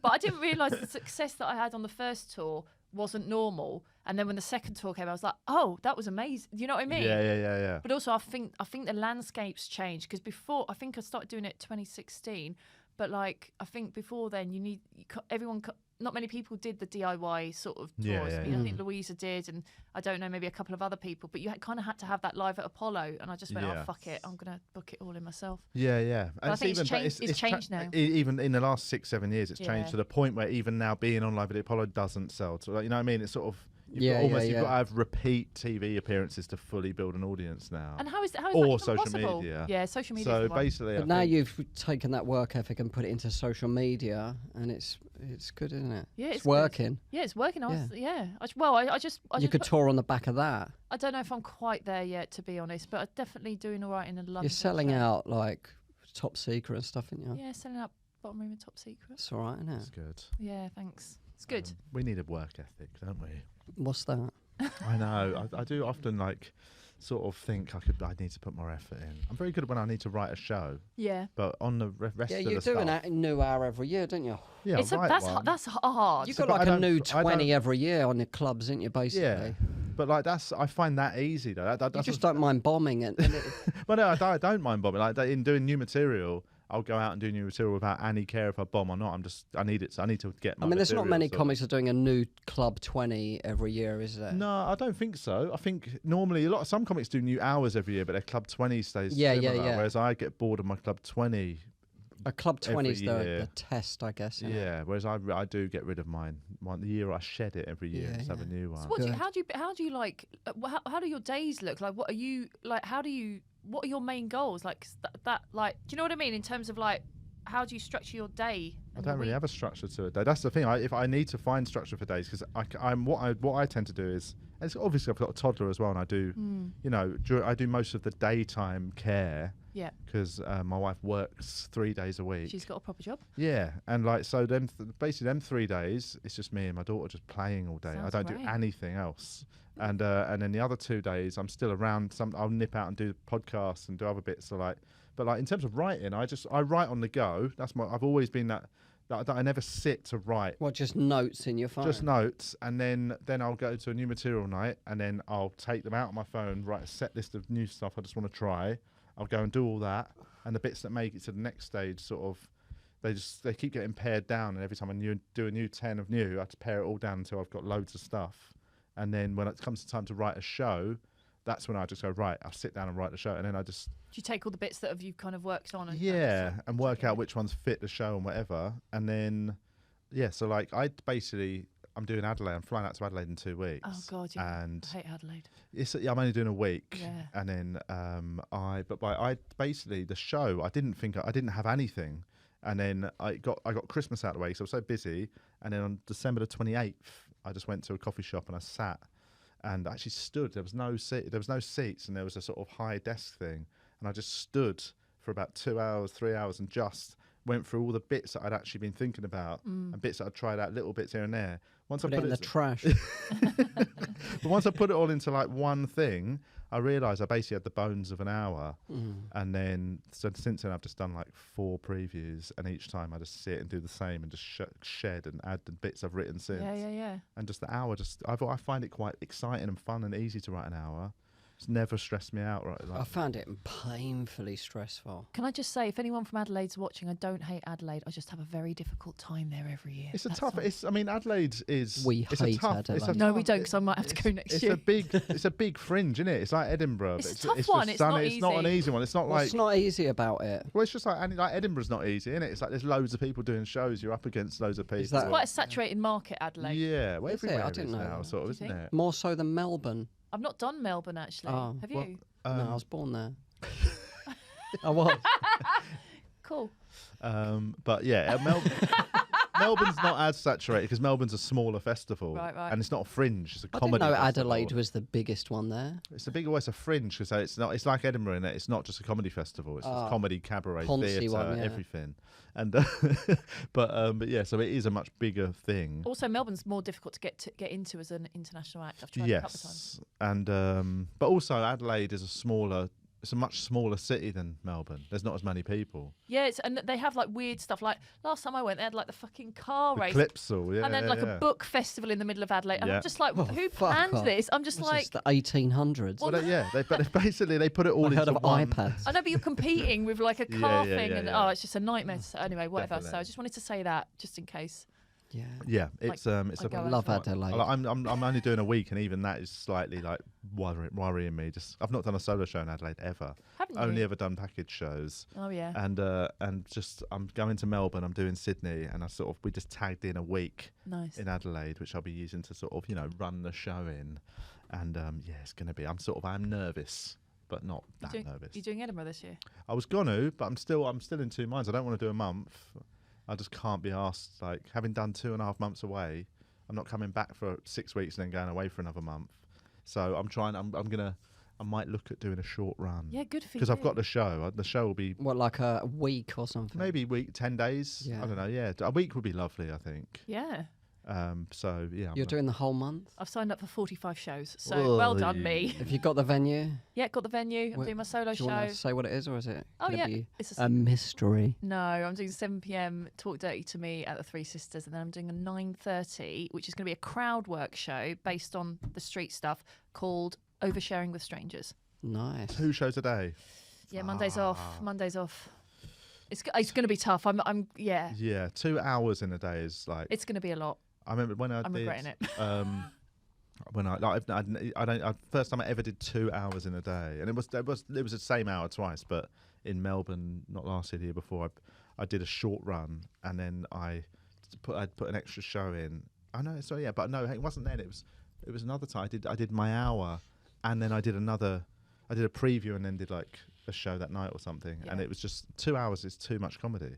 but I didn't realise the success that I had on the first tour wasn't normal. And then when the second tour came, I was like, oh, that was amazing. You know what I mean? Yeah. But also, I think the landscapes changed because before, I think I started doing it 2016. But like, I think before then, not many people did the DIY sort of tours. Yeah, yeah, I mean, I think Louisa did, and I don't know, maybe a couple of other people. But you kind of had to have that live at Apollo, and I just went, Yeah. oh fuck it, I'm gonna book it all in myself. Yeah. But I think it's changed- it's changed now. Even in the last 6-7 years, it's Yeah. changed to the point where even now being on Live at the Apollo doesn't sell. So, like, you know what I mean? It's sort of Yeah, you've got yeah. to have repeat TV appearances to fully build an audience now. And how is that Or even social possible? media. Yeah, social media. So basically, But I now think- you've taken that work ethic and put it into social media, and it's good, isn't it? Yeah, it's it's good. working. Yeah, it's working. I just You could tour on the back of that. I don't know if I'm quite there yet, to be honest, but I'm definitely doing all right in a London. You're selling show. out like Top Secret and stuff, aren't you? Yeah, selling out Bottom Room and Top Secret. It's all right, isn't It's it? good. Yeah, thanks. It's good. We need a work ethic, don't we? What's that? I know. I do often sort of think I need to put more effort in. I'm very good at when I need to write a show, Yeah. but on the rest Yeah, of you the do stuff, a new hour every year, don't you? yeah, It's write one. that's hard. You've So, got but like I a new don't- I 20 don't- every year on your clubs, isn't you, basically? Yeah, but I find that easy though. That You just don't mind bombing it. But no, I don't mind bombing. Like in doing new material, I'll go out and do new material without any care if I bomb or not. I need to get my I mean, there's not many material, so- comics that are doing a new Club 20 every year, is there? No, I don't think so. I think normally some comics do new hours every year, but their Club 20 stays Yeah, similar. yeah. Whereas I get bored of my Club 20. A Club 20 is every the year. test, I guess. isn't it? Yeah, whereas I do get rid of mine. The year I shed it every year Yeah, and just have a yeah. new one. So what do you, Good. how do you like? How do your days look? Like, what are you like? What are your main goals? Like that like, do you know what I mean? In terms of like, how do you structure your day? I don't really have a structure to a day. That's the thing. If I need to find structure for days, because what I tend to do is, it's obviously I've got a toddler as well, and I do, I do most of the daytime care. Yeah. Because my wife works 3 days a week. She's got a proper job. Yeah, and so basically them 3 days, it's just me and my daughter just playing all day. Sounds I don't great. do anything else. And then the other 2 days, I'm still around. I'll nip out and do podcasts and do other bits. But in terms of writing, I write on the go. I've always been that I never sit to write. What, just notes in your phone? Just notes, and then I'll go to a new material night, and then I'll take them out of my phone, write a set list of new stuff I just want to try. I'll go and do all that, and the bits that make it to the next stage they keep getting pared down, and every time I do a new 10 of new, I have to pare it all down until I've got loads of stuff. And then when it comes to time to write a show, that's when I just go, right, I'll sit down and write the show, and then I just Do you take all the bits that you've kind of worked on? and work out which ones fit the show and whatever, and then I'm doing Adelaide. I'm flying out to Adelaide in 2 weeks. Oh God, yeah. And I hate Adelaide. I'm only doing a week. Yeah. And then the show, I didn't have anything, and then I got Christmas out of the way, so I was so busy, and then on December the 28th, I just went to a coffee shop and I sat and actually stood. There was no seats, and there was a sort of high desk thing, and I just stood for about 2 hours, 3 hours, and just went through all the bits that I'd actually been thinking about and bits that I'd tried out, little bits here and there. Once I Put it in the trash. But once I put it all into like one thing, I realised I basically had the bones of an hour. And then, so since then, I've just done like 4 previews, and each time I just sit and do the same and just shed and add the bits I've written since. Yeah. And just the hour, I find it quite exciting and fun and easy to write an hour. It's never stressed me out. Right? I found it painfully stressful. Can I just say, if anyone from Adelaide's watching, I don't hate Adelaide. I just have a very difficult time there every year. It's a That's tough. all. I mean, Adelaide is. We it's hate a tough, Adelaide. It's a No, tough- we don't, because I might have to go next year. It's a big fringe, isn't it? It's like Edinburgh. It's a but tough just one. It's not sunny. It's not an easy. easy one. It's not What's like. not easy about it? Well, it's just like Edinburgh's not easy, isn't it? It's like there's loads of people doing shows. You're up against loads of people. Is that- It's quite a saturated market, Adelaide. Yeah, well, Is it? everywhere I didn't is know now, that. sort of, Do isn't you it? More so than Melbourne. I've not done Melbourne, actually. Oh, Have well, you? No, I was born there. I was. Cool. But yeah, Melbourne's not as saturated because Melbourne's a smaller festival, Right. and it's not a fringe. It's a I comedy. didn't know festival. Adelaide was the biggest one there. It's a big, it's a fringe because it's not. It's like Edinburgh in that it's not just a comedy festival. It's just comedy, cabaret, Poncy theatre, one, yeah. everything. And but yeah, so it is a much bigger thing. Also, Melbourne's more difficult to get into as an international act. I've tried a couple of times. Yes, and but also Adelaide is it's a much smaller city than Melbourne. There's not as many people. Yeah, and they have like weird stuff. Like last time I went, they had like the fucking car The race. Clipsal, yeah, And then yeah, like yeah. a book festival in the middle of Adelaide. And Yeah. I'm just like, Oh, who fuck planned off. this? I'm just What's like, this, the 1800s. Well, But they put it all I into heard of one. iPads. I know, but you're competing with like a car Yeah, thing, yeah, and yeah. it's just a nightmare. So anyway, whatever. So Definitely. I just wanted to say that, just in case. Yeah. Yeah, it's I a go I over love it. Adelaide. I'm only doing a week, and even that is slightly like worrying me. Just I've not done a solo show in Adelaide ever. Haven't you? Only ever done package shows. Oh yeah. And just I'm going to Melbourne. I'm doing Sydney, and we just tagged in a week Nice. in Adelaide, which I'll be using to sort of run the show in. And yeah, it's going to be. I'm nervous, but not that nervous. You doing Edinburgh this year? I was gonna, but I'm still in 2 minds. I don't want to do a month. I just can't be asked. Like having done 2.5 months away, I'm not coming back for 6 weeks and then going away for another month. So I'm trying. I might look at doing a short run. Yeah, good for you. Because I've got the show. The show will be What, like a week or something? maybe a week, 10 days. Yeah. I don't know. Yeah, a week would be lovely. I think. Yeah. So yeah. You're doing the whole month? I've signed up for 45 shows, so well done, Oi. me. Have you got the venue? Yeah, got the venue. I'm Wh- doing my solo Do you show. want to say what it is, or is it Oh gonna yeah, be it's a mystery? No, I'm doing 7 p.m. Talk Dirty to Me at the Three Sisters, and then I'm doing a 9:30, which is going to be a crowd work show based on the street stuff called Oversharing with Strangers. Nice. 2 shows a day. Yeah, Monday's off. Monday's off. It's going to be tough. I'm yeah. Yeah, 2 hours in a day is like. It's going to be a lot. I remember when I'm regretting it. When I first time I ever did 2 hours in a day, and it was the same hour twice, but in Melbourne, not last year, the year before, I did a short run, and then I'd put an extra show in. I know, so yeah, but no, it wasn't then. It was another time. I did my hour, and then I did a preview, and then did like a show that night or something, and Yeah. it was just 2 hours is too much comedy.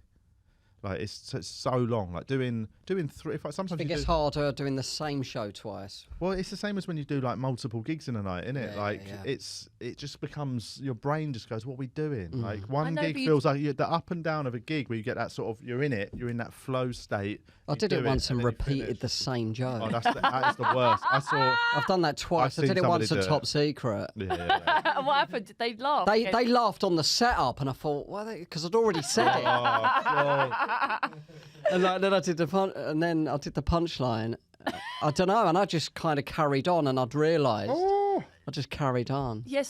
Like it's so long. Like doing 3. Sometimes I think you it's do, harder doing the same show twice. well, it's the same as when you do like multiple gigs in a night, isn't it? Yeah, like yeah. it just becomes, your brain just goes, what are we doing? Like I one know, gig but you- feels like the up and down of a gig where you get that sort of, you're in that flow state. I you did do it once and then you repeated finish. the same joke. Oh, that is the worst. I've done that twice. I seen did it once somebody at do Top it. Secret. And what happened? Did they laugh? They laughed on the setup, and I thought, why? Because I'd already said it. And then I did the punchline. I don't know, and I just kind of carried on, and I'd realised I just carried on. Yeah,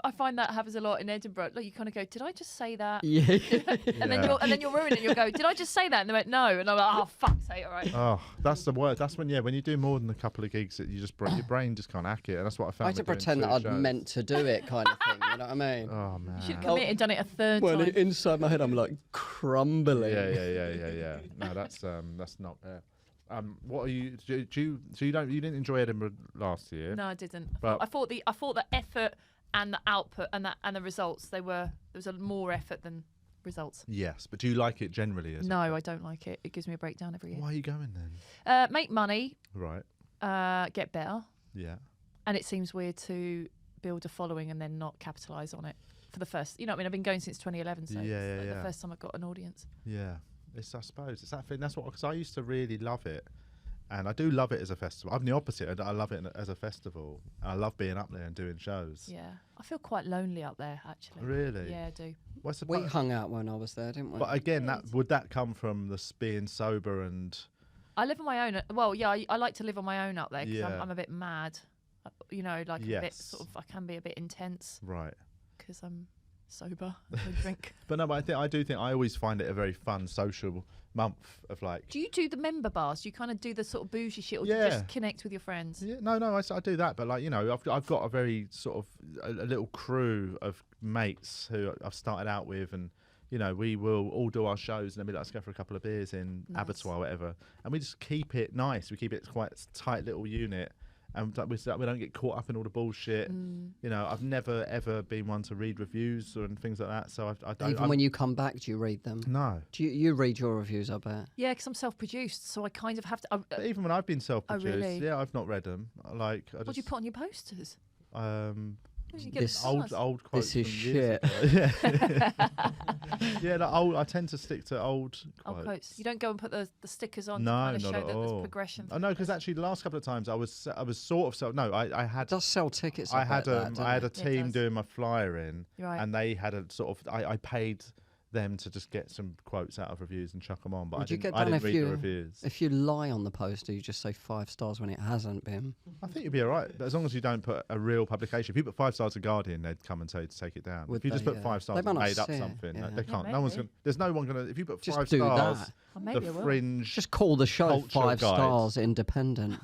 I find that happens a lot in Edinburgh. Like you kind of go, did I just say that? Yeah. And then you'll ruin it. You'll go, did I just say that? And they went, no. And I'm like, oh fuck's sake, all right. Oh, that's the worst. That's when you do more than a couple of gigs, that you just your brain just can't hack it, and that's what I found. I had to with doing pretend 2 that I'd shows. meant to do it, kind of thing. You know what I mean? Oh man. You should have committed, done it a third When time. inside my head, I'm like crumbling. Yeah. No, that's not there. What are you? So you didn't enjoy Edinburgh last year? No, I didn't. But- I thought the effort and the output and the results, there was a more effort than results. Yes, but do you like it generally? No, I don't like it. It gives me a breakdown every year. Why are you going then? Make money, Right. get better, Yeah. and it seems weird to build a following and then not capitalise on it for the first. You know what I mean? I've been going since 2011, so it's the first time I've got an audience. Yeah. It's, I suppose, it's that thing. That's what, because I used to really love it. And I do love it as a festival. I'm the opposite. I love it as a festival. I love being up there and doing shows. Yeah. I feel quite lonely up there, actually. Really? Yeah, I do. What's the We hung out when I was there, didn't we? But again, would that come from being sober and... I live on my own. Well, yeah, I like to live on my own up there because Yeah. I'm a bit mad. You know, like a bit Yes. sort of, I can be a bit intense Right. because I'm sober. I drink. But no, but I do think I always find it a very fun social month of like... Do you do the member bars? Do you kind of do the sort of bougie shit, or do you Yeah. just connect with your friends? Yeah, no, I do that, but like, you know, I've got a very sort of a little crew of mates who I've started out with, and you know, we will all do our shows and then be like, let's go for a couple of beers in Nice. Abattoir, whatever, and we just keep it nice. We keep it quite a tight little unit, and we don't get caught up in all the bullshit. You know, I've never ever been one to read reviews or things like that, so I don't. Even when you come back, do you read them? No. Do you read your reviews, I bet? Yeah, because I'm self-produced, so I kind of have to. But even when I've been self-produced, really? yeah, I've not read them. Like, I What do you just put on your posters? um, What do you get This- the old stars? quotes. This is from years shit. ago. Yeah, like old. I tend to stick to old Oh, quotes. quotes. You don't go and put the stickers on No, to kind of not show at that all. there's progression. Oh no, because actually the last couple of times I was sort of I had It does sell tickets. I had bet that, I had a doesn't it? It team does. doing my flyer in, Right. and they had a sort of I paid them to just get some quotes out of reviews and chuck them on, but Would I you didn't, get I done didn't if read you the reviews. if you lie on the poster, you just say 5 stars when it hasn't been? I think you'd be all right, but as long as you don't put a real publication. If you put 5 stars to Guardian, they'd come and tell you to take it down. Would if you just they? put Yeah. 5 They stars might and not made up see it, something, yeah. they Yeah, can't. No one's maybe. gonna. There's no one gonna. If you put Just 5 do stars, that. Or maybe I the will. fringe. Just call the show Culture 5 guide. stars independent.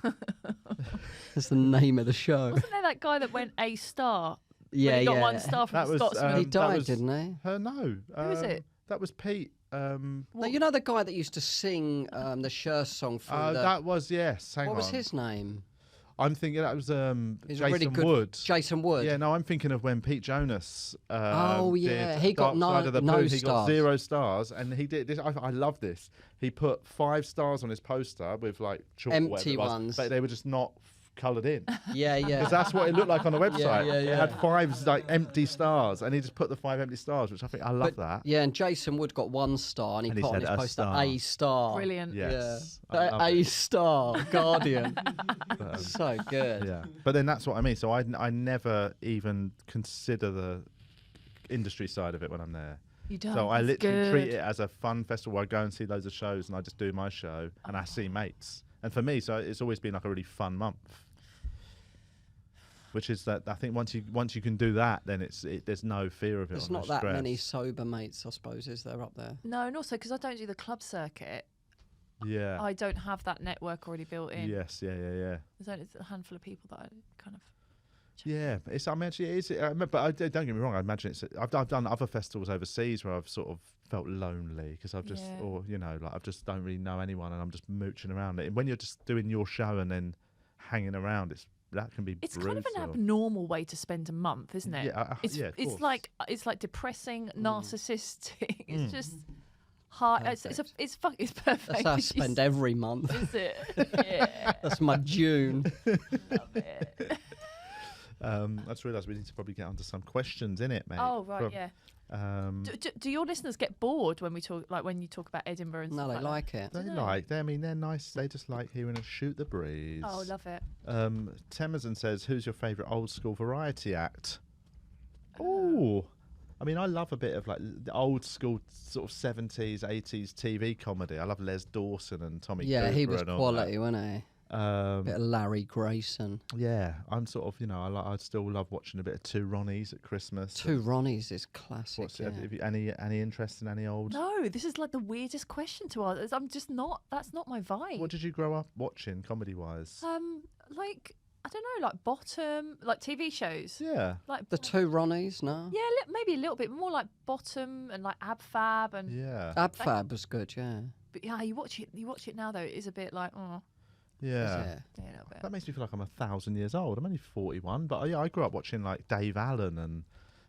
That's the name of the show. Wasn't there that guy that went a star? Yeah, when he got yeah. 1 star from That was, Scotsman. He that died, was- didn't he? No. Who is it? That was Pete. No, you know the guy that used to sing the Cher song through the... That was yes. Hang what on. was his name? I'm thinking that was He's a Jason really good Wood. Jason Wood. Yeah, no, I'm thinking of when Pete Jonas. Oh, yeah, did he got Dark Side of the no Moon. He got stars. 0 stars, and he did this. I love this. He put 5 stars on his poster with like chalk or whatever Empty it was, ones. but they were just not coloured in. Yeah, yeah. Because that's what it looked like on the website. yeah, It yeah. had 5 like empty stars, and he just put the 5 empty stars, which I think I love that. Yeah, and Jason Wood got 1 star, and he And he put on said his a poster star. A star. Brilliant. Yes, Yeah. I love A it. star, Guardian. But, So good. yeah, but then that's what I mean. So I never even consider the industry side of it when I'm there. You don't. So I That's literally good. treat it as a fun festival where I go and see loads of shows, and I just do my show and I see mates. And for me, so it's always been like a really fun month. Which is that I think once you can do that, then there's no fear of it. There's or no not that stress. many sober mates, I suppose, is there up there? No, and also because I don't do the club circuit, Yeah. I don't have that network already built in. Yes. Yeah. There's only a handful of people that I kind of. Yeah, it's. I imagine it is. But don't get me wrong. I imagine it's. I've done other festivals overseas where I've sort of felt lonely because I've just, Yeah. or you know, like I've just don't really know anyone, and I'm just mooching around it. And when you're just doing your show and then hanging around, that can be. It's brutal. kind of an abnormal way to spend a month, isn't it? Yeah, It's yeah, of it's course. like depressing, narcissistic. Mm. It's just hard. It's perfect. That's how I spend every month. Is it? Yeah. That's my June. Love it. I just realised we need to probably get onto some questions in it, mate. Oh right, From- yeah. Um, Do your listeners get bored when we talk, like when you talk about Edinburgh and No, stuff they like like it. they dunno. like. I mean, they're nice. They just like hearing us shoot the breeze. that? Oh, love it. Temmerson says, "Who's your favourite old school variety act?" Oh, I mean, I love a bit of like the old school sort of 70s, 80s TV comedy. I love Les Dawson and Tommy. Yeah, he Cooper was and all quality, wasn't he? that. Um, Bit of Larry Grayson. yeah, I'm sort of, you know, I still love watching a bit of Two Ronnies at Christmas. Two Ronnies is classic. What's Yeah. have you, any interest in any old? No, this is like the weirdest question to ask. I'm just not. That's not my vibe. What did you grow up watching, comedy wise? Like I don't know, like Bottom, like TV shows. Yeah, Like The Two Ronnies, no? yeah, maybe a little bit more like Bottom and like Ab Fab and. yeah, Ab Fab was good, yeah. But yeah, you watch it now though. It is a bit like oh, yeah. Yeah. yeah, a little bit. That makes me feel like I'm 1,000 years old. I'm only 41, but yeah, I grew up watching like Dave Allen and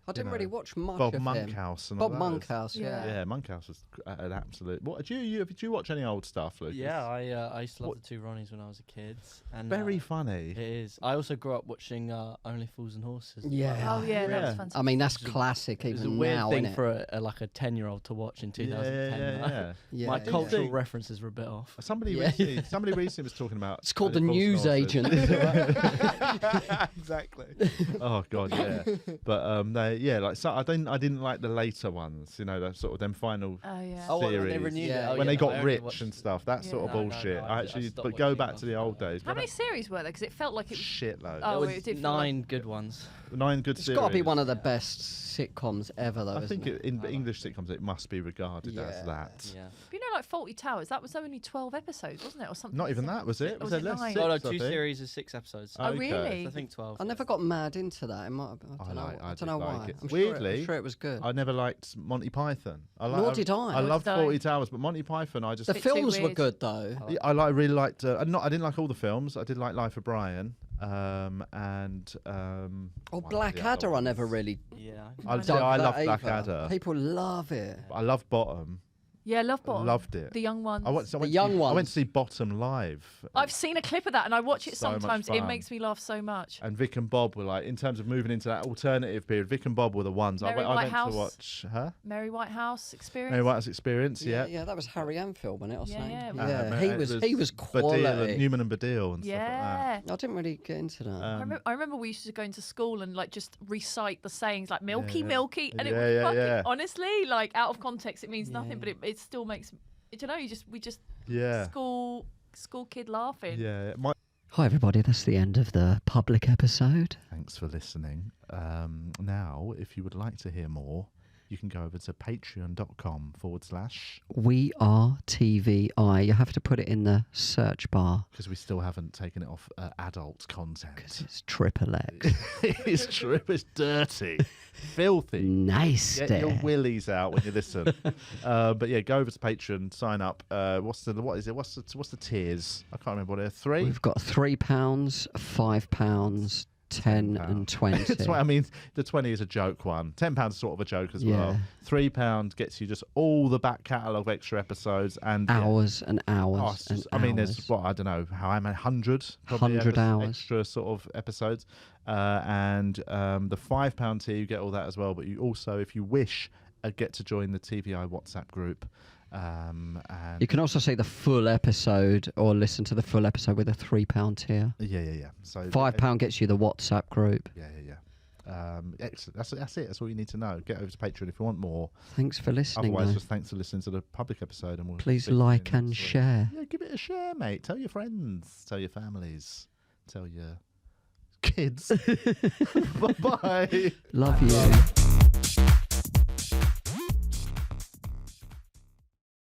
I didn't really watch much Bob of him. Monkhouse and Bob all those. Monkhouse, yeah. Yeah. Yeah, Monkhouse was an absolute. What did you watch any old stuff, Lucas? Yeah, I used to love the Two Ronnies when I was a kid. And Very funny. it is. I also grew up watching Only Fools and Horses. as Yeah. well. Oh yeah, that was Yeah. fantastic. I mean, that's Which is classic It was a even weird now, thing isn't it? for like a 10-year-old to watch in 2010. Yeah. Yeah. My Yeah. cultural Yeah. references were a bit off. Somebody Yeah. recently was talking about. It's called the Only Fools and news Horses. agent. Exactly. Oh god, yeah. But I didn't like the later ones. You know, the sort of them final Oh yeah. Oh, when they series. renewed Yeah. it. Oh, when yeah, they got I only rich watched- and stuff, that Yeah. sort of No, bullshit. I I actually, stopped but go watching back after to the old that. days. How many series were there? Because it felt like it was. Shitload. Oh, There it was did feel like- 9 good ones. 9 good It's series. got to be one of the best sitcoms ever, though. I think isn't it? in I like English sitcoms it must be regarded as Yeah. that. Yeah. But you know, like Faulty Towers, that was only 12 episodes, wasn't it, or something? Not even that, was it? Or Was was there it less? 9? Six, No, I 2 think. series is 6 episodes. Oh, Okay. really? I think 12. I never got mad into that. I don't know. I I did don't know like why. it. I'm Weirdly, sure it was good. I never liked Monty Python. Nor did I. I Nor loved did I. 40 Towers, but Monty Python, I just. The bit too films were weird. good though. Yeah, I really liked. I didn't like all the films. I did like Life of Brian, and. Oh, one of the Blackadder, I other never ones. really Yeah. I dug love that either. Blackadder. People love it. I loved Bottom. Yeah, Love Bottom. Loved it. The young ones. I went The to young see, I went ones. to see Bottom live. I've seen a clip of that and I watch it So much sometimes. It fun. makes me laugh so much. And Vic and Bob were like, in terms of moving into that alternative period, Vic and Bob were the ones. Mary I went Whitehouse. to watch her. Mary Whitehouse experience. Mary Whitehouse Experience, yeah. Yeah, that was Harry Enfield, wasn't it? Or Yeah, something? yeah, it Yeah, was. he was Baddiel and quality. Newman and Baddiel and stuff Yeah. I didn't really get into that. like I that. remember we used to go into school and like just recite the sayings like milky, Yeah. milky, and it Yeah, was yeah, fucking yeah. honestly like out of context it means nothing, Yeah. but it still makes. Do you know? We just Yeah. school kid laughing. Yeah. Hi, everybody. That's the end of the public episode. Thanks for listening. Now, if you would like to hear more, you can go over to patreon.com/ We Are TVI. You have to put it in the search bar because we still haven't taken it off adult because content. it's triple X. It's true. It's dirty, filthy. Nice. Get your willies out when you listen. But yeah, go over to Patreon, sign up. What's the tiers? I can't remember what they're. 3. We've got £3, £5, 10 and 20. That's what I mean. The 20 is a joke one. £10 is sort of a joke as well. Yeah. £3 gets you just all the back catalogue of extra episodes and Hours and hours. Oh, it's and just- I mean, hours. there's I don't know how many 100 probably 100 hours. extra sort of episodes, and the £5 tier you get all that as well. But you also, if you wish, get to join the TVI WhatsApp group. And You can also see the full episode or listen to the full episode with a £3 tier. yeah. So £5 gets you the WhatsApp group. Yeah. Excellent. That's it. That's all you need to know. Get over to Patreon if you want more. Thanks for listening. Otherwise, though. just thanks for listening to the public episode, and we'll Please speak to you like and next week. share. Yeah, give it a share, mate. Tell your friends. Tell your families. Tell your kids. Bye-bye. Love you.